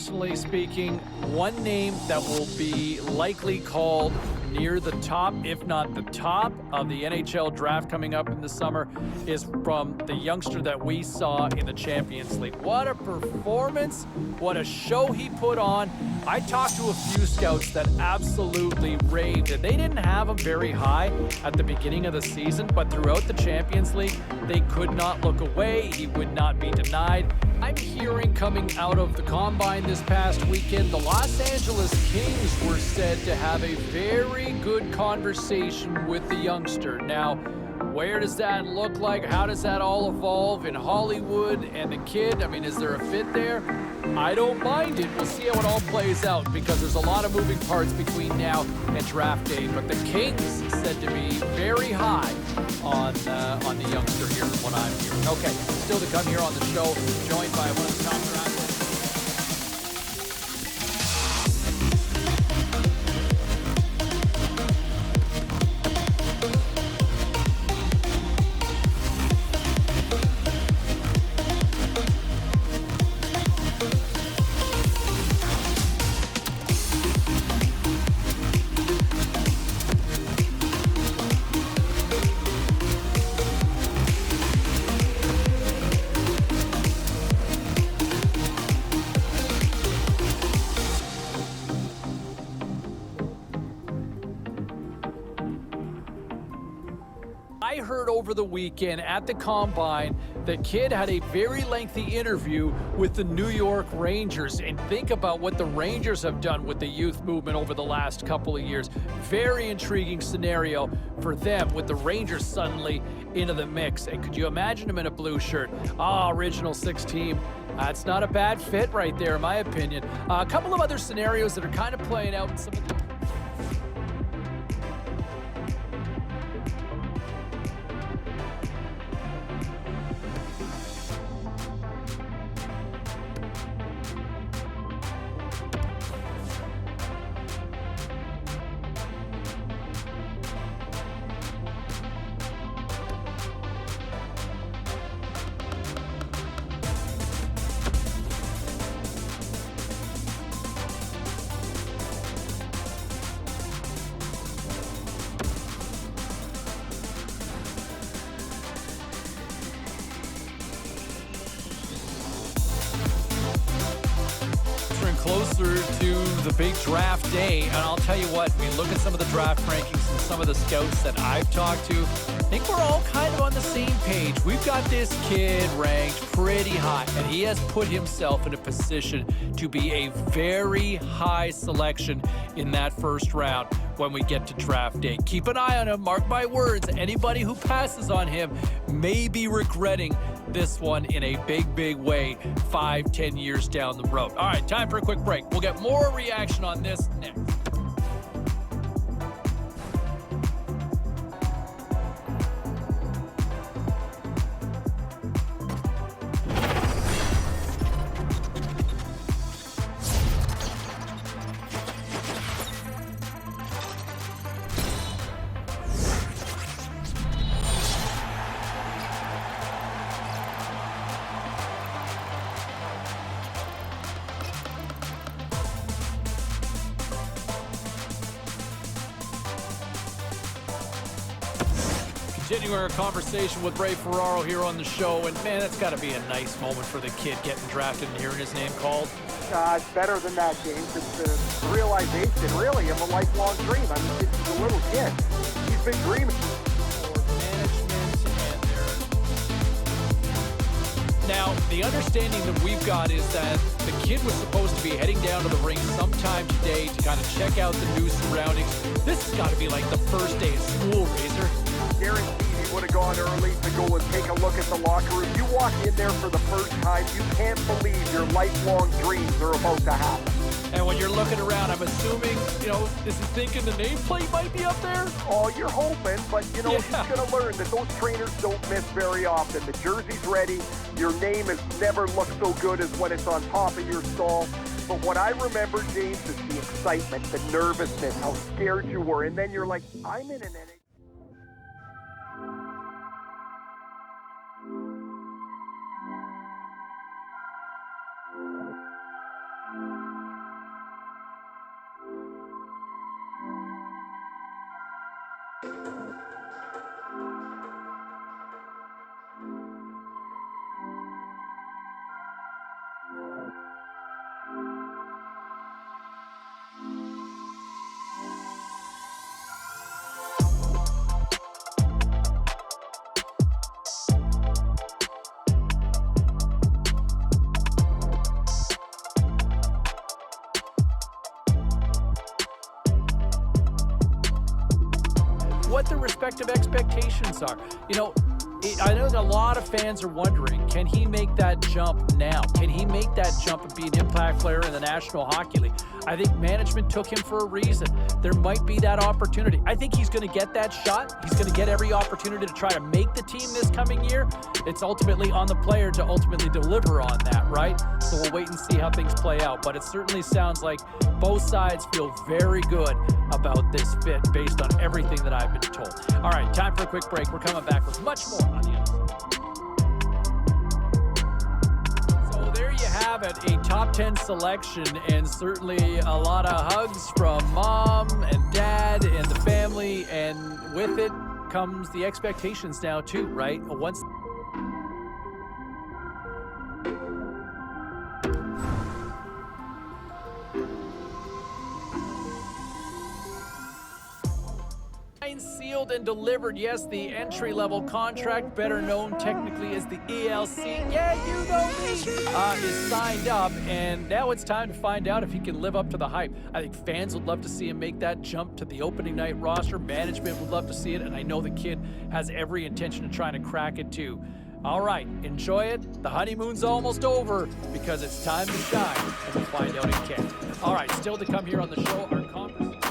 personally speaking, one name that will be likely called near the top, if not the top, of the NHL draft coming up in the summer is from the youngster that we saw in the Champions League. What a performance. What a show he put on. I talked to a few scouts that absolutely raved, and they didn't have him very high at the beginning of the season, but throughout the Champions League, they could not look away. He would not be denied. I'm hearing coming out of the Combine this past weekend, the Los Angeles Kings were said to have a very good conversation with the youngster. Now, where does that look like? How does that all evolve in Hollywood and the kid? I mean, is there a fit there? I don't mind it. We'll see how it all plays out because there's a lot of moving parts between now and draft day. But the Kings said to be very high on the youngster here from what I'm hearing. Okay, still to come here on the show, joined by one of the top draft. I heard over the weekend at the Combine that Kid had a very lengthy interview with the New York Rangers. And think about what the Rangers have done with the youth movement over the last couple of years. Very intriguing scenario for them with the Rangers suddenly into the mix. And could you imagine him in a blue shirt? Original Six team. That's not a bad fit right there, in my opinion. A couple of other scenarios that are kind of playing out in some of the closer to the big draft day, and I'll tell you what, we look at some of the draft rankings and some of the scouts that I've talked to, I think we're all kind of on the same page. We've got this kid ranked pretty high, and he has put himself in a position to be a very high selection in that first round when we get to draft day. Keep an eye on him, mark my words, anybody who passes on him may be regretting this one in a big, big way 5-10 years down the road. All right, time for a quick break. We'll get more reaction on this next. Continuing our conversation with Ray Ferraro here on the show, and man, that's got to be a nice moment for the kid getting drafted and hearing his name called. It's better than that, James. It's the realization, really, of a lifelong dream. I mean, this is a little kid. He's been dreaming. Now, the understanding that we've got is that the kid was supposed to be heading down to the rink sometime today to kind of check out the new surroundings. This has got to be like the first day of school, Razor. Guaranteed he would have gone early to go and take a look at the locker room. You walk in there for the first time, you can't believe your lifelong dreams are about to happen. And when you're looking around, I'm assuming, is he thinking the nameplate might be up there? Oh, you're hoping, but, he's going to learn that those trainers don't miss very often. The jersey's ready. Your name has never looked so good as when it's on top of your stall. But what I remember, James, is the excitement, the nervousness, how scared you were. And then you're like, I'm in an NHL. what their respective expectations are. You know, I know that a lot of fans are wondering, can he make that jump now? Can he make that jump and be an impact player in the National Hockey League? I think management took him for a reason. There might be that opportunity. I think he's going to get that shot. He's going to get every opportunity to try to make the team this coming year. It's ultimately on the player to ultimately deliver on that, right? So we'll wait and see how things play out. But it certainly sounds like both sides feel very good about this fit based on everything that I've been told. All right, time for a quick break. We're coming back with much more on the other side. So there you have it, a top 10 selection, and certainly a lot of hugs from mom and dad and the family, and with it comes the expectations now too, right? Once sealed and delivered, yes, the entry-level contract, better known technically as the ELC, yeah, you know me, is signed up, and now it's time to find out if he can live up to the hype. I think fans would love to see him make that jump to the opening night roster. Management would love to see it, and I know the kid has every intention of trying to crack it too. All right, enjoy it. The honeymoon's almost over because it's time to shine, and we'll find out in Kent. All right, still to come here on the show, our conversation.